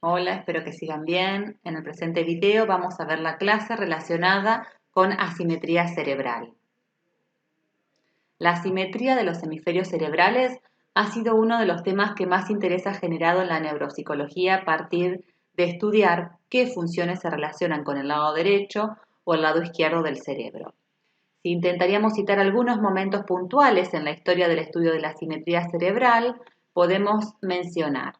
Hola, espero que sigan bien. En el presente video vamos a ver la clase relacionada con asimetría cerebral. La asimetría de los hemisferios cerebrales ha sido uno de los temas que más interés ha generado en la neuropsicología a partir de estudiar qué funciones se relacionan con el lado derecho o el lado izquierdo del cerebro. Si intentaríamos citar algunos momentos puntuales en la historia del estudio de la asimetría cerebral, podemos mencionar: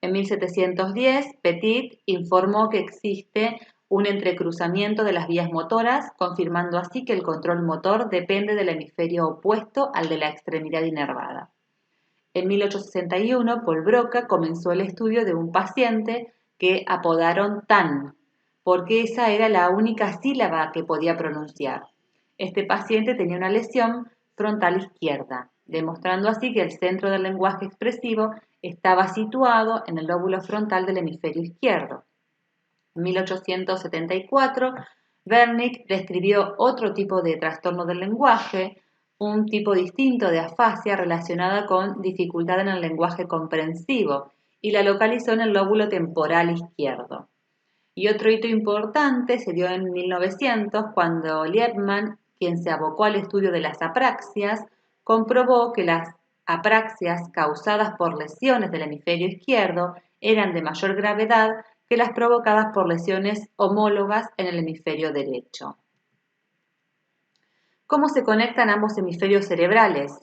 en 1710, Petit informó que existe un entrecruzamiento de las vías motoras, confirmando así que el control motor depende del hemisferio opuesto al de la extremidad inervada. En 1861, Paul Broca comenzó el estudio de un paciente que apodaron Tan, porque esa era la única sílaba que podía pronunciar. Este paciente tenía una lesión frontal izquierda, demostrando así que el centro del lenguaje expresivo estaba situado en el lóbulo frontal del hemisferio izquierdo. En 1874, Wernicke describió otro tipo de trastorno del lenguaje, un tipo distinto de afasia relacionada con dificultad en el lenguaje comprensivo, y la localizó en el lóbulo temporal izquierdo. Y otro hito importante se dio en 1900 cuando Liebman, quien se abocó al estudio de las apraxias, comprobó que las apraxias causadas por lesiones del hemisferio izquierdo eran de mayor gravedad que las provocadas por lesiones homólogas en el hemisferio derecho. ¿Cómo se conectan ambos hemisferios cerebrales?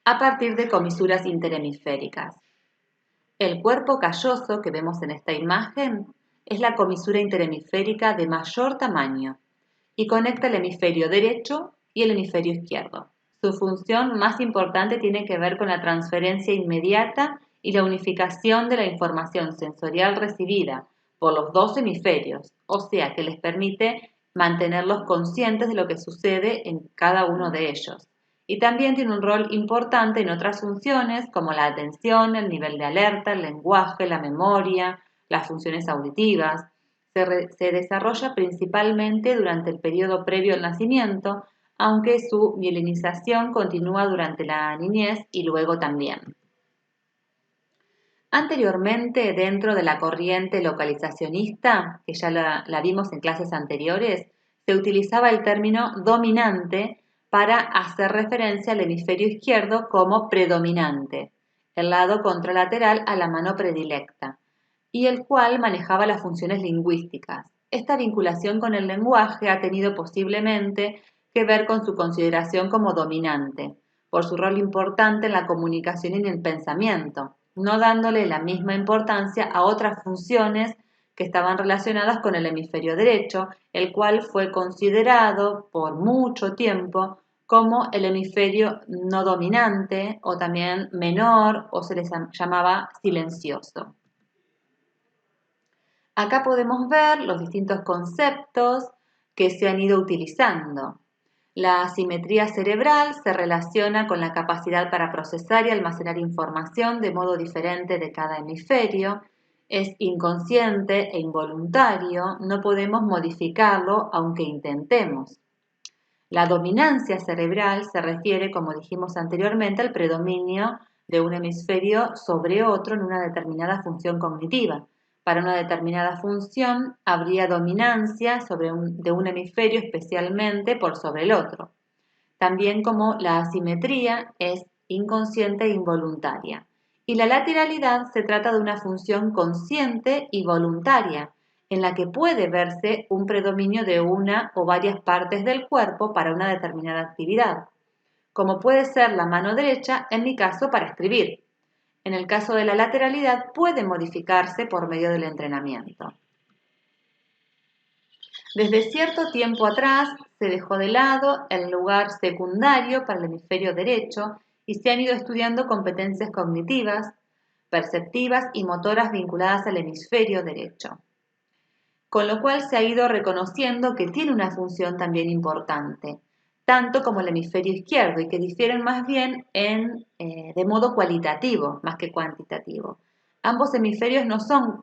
A partir de comisuras interhemisféricas. El cuerpo calloso que vemos en esta imagen es la comisura interhemisférica de mayor tamaño y conecta el hemisferio derecho y el hemisferio izquierdo. Su función más importante tiene que ver con la transferencia inmediata y la unificación de la información sensorial recibida por los dos hemisferios, o sea que les permite mantenerlos conscientes de lo que sucede en cada uno de ellos. Y también tiene un rol importante en otras funciones como la atención, el nivel de alerta, el lenguaje, la memoria, las funciones auditivas. Se desarrolla principalmente durante el periodo previo al nacimiento, aunque su mielinización continúa durante la niñez y luego también. Anteriormente, dentro de la corriente localizacionista, que ya la vimos en clases anteriores, se utilizaba el término dominante para hacer referencia al hemisferio izquierdo como predominante, el lado contralateral a la mano predilecta, y el cual manejaba las funciones lingüísticas. Esta vinculación con el lenguaje ha tenido posiblemente que ver con su consideración como dominante, por su rol importante en la comunicación y en el pensamiento, no dándole la misma importancia a otras funciones que estaban relacionadas con el hemisferio derecho, el cual fue considerado por mucho tiempo como el hemisferio no dominante o también menor, o se les llamaba silencioso. Acá podemos ver los distintos conceptos que se han ido utilizando. La asimetría cerebral se relaciona con la capacidad para procesar y almacenar información de modo diferente de cada hemisferio. Es inconsciente e involuntario, no podemos modificarlo aunque intentemos. La dominancia cerebral se refiere, como dijimos anteriormente, al predominio de un hemisferio sobre otro en una determinada función cognitiva. Para una determinada función habría dominancia de un hemisferio especialmente por sobre el otro. También como la asimetría es inconsciente e involuntaria. Y la lateralidad se trata de una función consciente y voluntaria, en la que puede verse un predominio de una o varias partes del cuerpo para una determinada actividad, como puede ser la mano derecha en mi caso para escribir. En el caso de la lateralidad puede modificarse por medio del entrenamiento. Desde cierto tiempo atrás se dejó de lado el lugar secundario para el hemisferio derecho y se han ido estudiando competencias cognitivas, perceptivas y motoras vinculadas al hemisferio derecho, con lo cual se ha ido reconociendo que tiene una función también importante, tanto como el hemisferio izquierdo, y que difieren más bien de modo cualitativo más que cuantitativo. Ambos hemisferios no están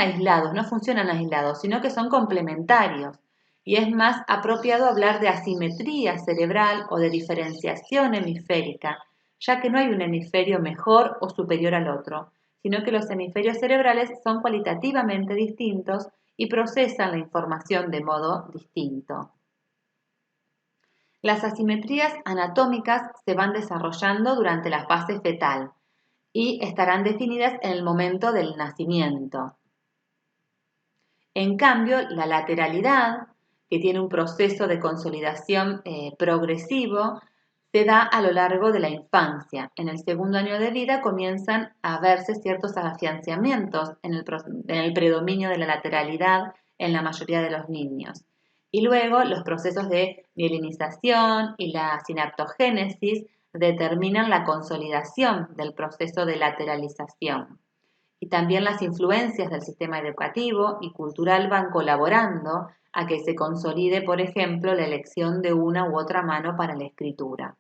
aislados, no funcionan aislados, sino que son complementarios. Y es más apropiado hablar de asimetría cerebral o de diferenciación hemisférica, ya que no hay un hemisferio mejor o superior al otro, sino que los hemisferios cerebrales son cualitativamente distintos y procesan la información de modo distinto. Las asimetrías anatómicas se van desarrollando durante la fase fetal y estarán definidas en el momento del nacimiento. En cambio, la lateralidad, que tiene un proceso de consolidación progresivo, se da a lo largo de la infancia. En el segundo año de vida comienzan a verse ciertos afianzamientos en el predominio de la lateralidad en la mayoría de los niños. Y luego los procesos de mielinización y la sinaptogénesis determinan la consolidación del proceso de lateralización. Y también las influencias del sistema educativo y cultural van colaborando a que se consolide, por ejemplo, la elección de una u otra mano para la escritura.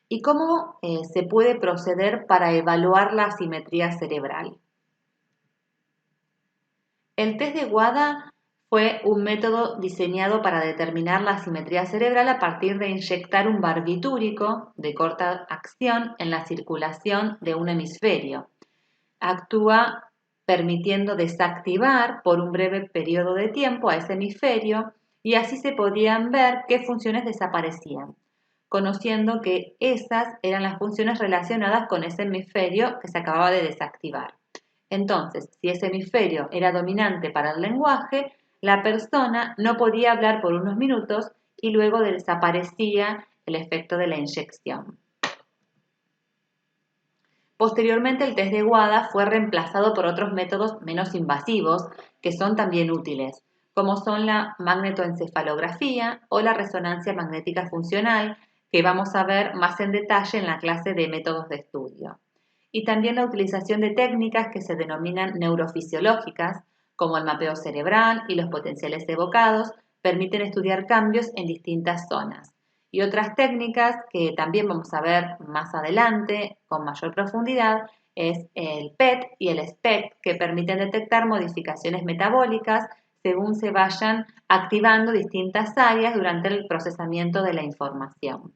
¿Y cómo se puede proceder para evaluar la asimetría cerebral? El test de WADA fue un método diseñado para determinar la asimetría cerebral a partir de inyectar un barbitúrico de corta acción en la circulación de un hemisferio. Actúa permitiendo desactivar por un breve periodo de tiempo a ese hemisferio y así se podían ver qué funciones desaparecían, conociendo que esas eran las funciones relacionadas con ese hemisferio que se acababa de desactivar. Entonces, si ese hemisferio era dominante para el lenguaje, la persona no podía hablar por unos minutos y luego desaparecía el efecto de la inyección. Posteriormente, el test de WADA fue reemplazado por otros métodos menos invasivos que son también útiles, como son la magnetoencefalografía o la resonancia magnética funcional, que vamos a ver más en detalle en la clase de métodos de estudio. Y también la utilización de técnicas que se denominan neurofisiológicas, como el mapeo cerebral y los potenciales evocados, permiten estudiar cambios en distintas zonas. Y otras técnicas que también vamos a ver más adelante con mayor profundidad es el PET y el SPECT, que permiten detectar modificaciones metabólicas según se vayan activando distintas áreas durante el procesamiento de la información.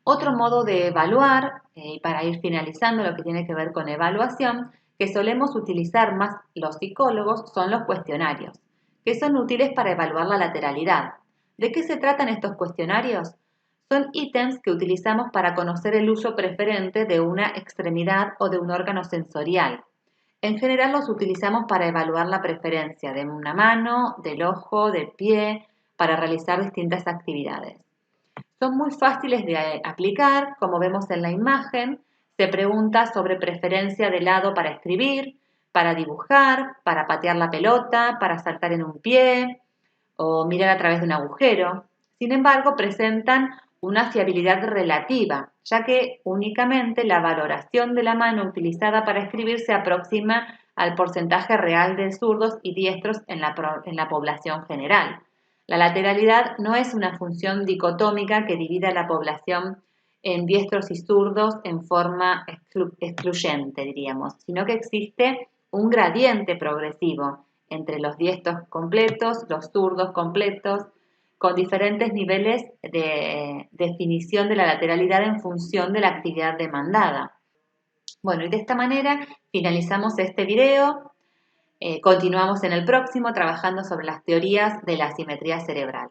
Otro modo de evaluar, y para ir finalizando lo que tiene que ver con evaluación, que solemos utilizar más los psicólogos, son los cuestionarios, que son útiles para evaluar la lateralidad. ¿De qué se tratan estos cuestionarios? Son ítems que utilizamos para conocer el uso preferente de una extremidad o de un órgano sensorial. En general los utilizamos para evaluar la preferencia de una mano, del ojo, del pie, para realizar distintas actividades. Son muy fáciles de aplicar, como vemos en la imagen. Se pregunta sobre preferencia de lado para escribir, para dibujar, para patear la pelota, para saltar en un pie o mirar a través de un agujero. Sin embargo, presentan una fiabilidad relativa, ya que únicamente la valoración de la mano utilizada para escribir se aproxima al porcentaje real de zurdos y diestros en la población general. La lateralidad no es una función dicotómica que divida la población en diestros y zurdos en forma excluyente, diríamos, sino que existe un gradiente progresivo entre los diestros completos, los zurdos completos, con diferentes niveles de definición de la lateralidad en función de la actividad demandada. Bueno, y de esta manera finalizamos este video. Continuamos en el próximo trabajando sobre las teorías de la asimetría cerebral.